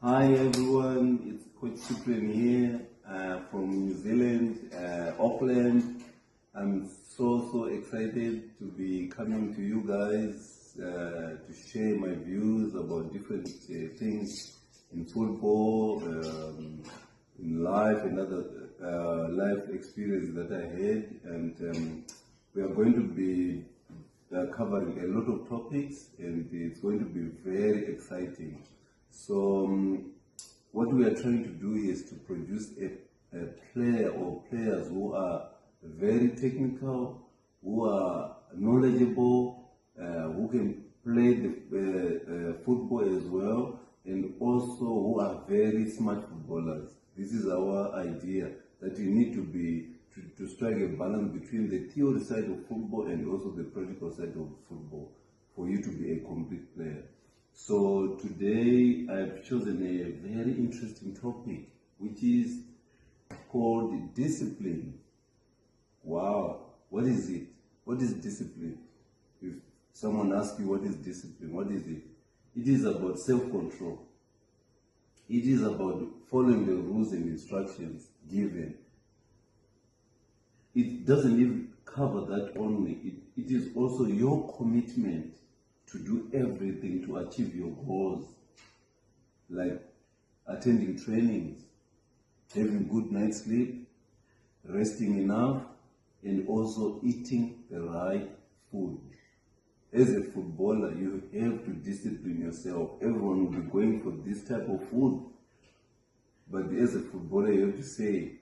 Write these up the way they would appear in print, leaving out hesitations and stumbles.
Hi everyone, it's Coach Cyprian here from New Zealand, Auckland. I'm so excited to be coming to you guys to share my views about different things in football, in life, and other life experience that I had. And we are going to be covering a lot of topics, and it's going to be very exciting. So what we are trying to do is to produce a player or players who are very technical, who are knowledgeable, who can play the football as well, and also who are very smart footballers. This is our idea, that you need to be to strike a balance between the theory side of football and also the practical side of football for you to be a complete player. So today I've chosen a very interesting topic, which is called discipline. Wow, what is it? What is discipline? If someone asks you what is discipline, what is it? It is about self-control. It is about following the rules and instructions given. It doesn't even cover that only. It is also your commitment to do everything to achieve your goals, like attending trainings, having good night's sleep, resting enough, and also eating the right food. As a footballer, you have to discipline yourself. Everyone will be going for this type of food. But as a footballer, you have to say,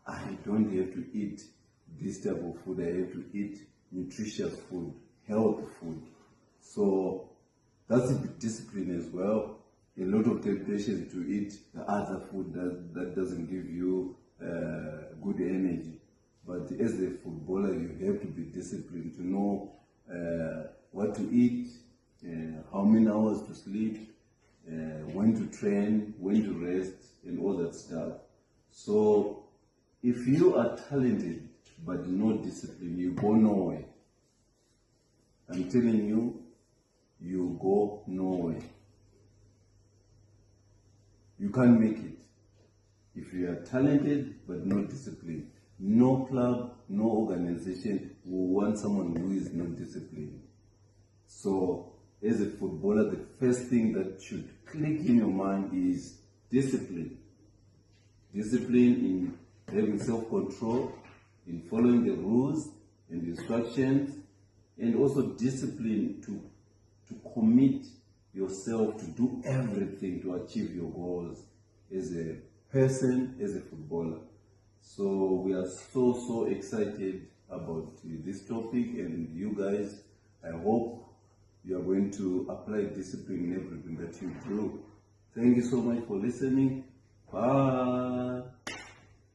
I don't have to eat this type of food. I have to eat nutritious food, healthy food. So that's a bit discipline as well. A lot of temptation to eat the other food that doesn't give you good energy. But as a footballer, you have to be disciplined to know what to eat, how many hours to sleep, when to train, when to rest, and all that stuff. So if you are talented but not disciplined, you go nowhere. I'm telling you, you go nowhere. You can't make it. If you are talented but not disciplined, no club, no organization will want someone who is not disciplined. So as a footballer, the first thing that should click in your mind is discipline. Discipline in having self-control, in following the rules and instructions, and also discipline to commit yourself to do everything to achieve your goals as a person, as a footballer. So we are so excited about this topic, and you guys, I hope you are going to apply discipline in everything that you do. Thank you so much for listening. Bye.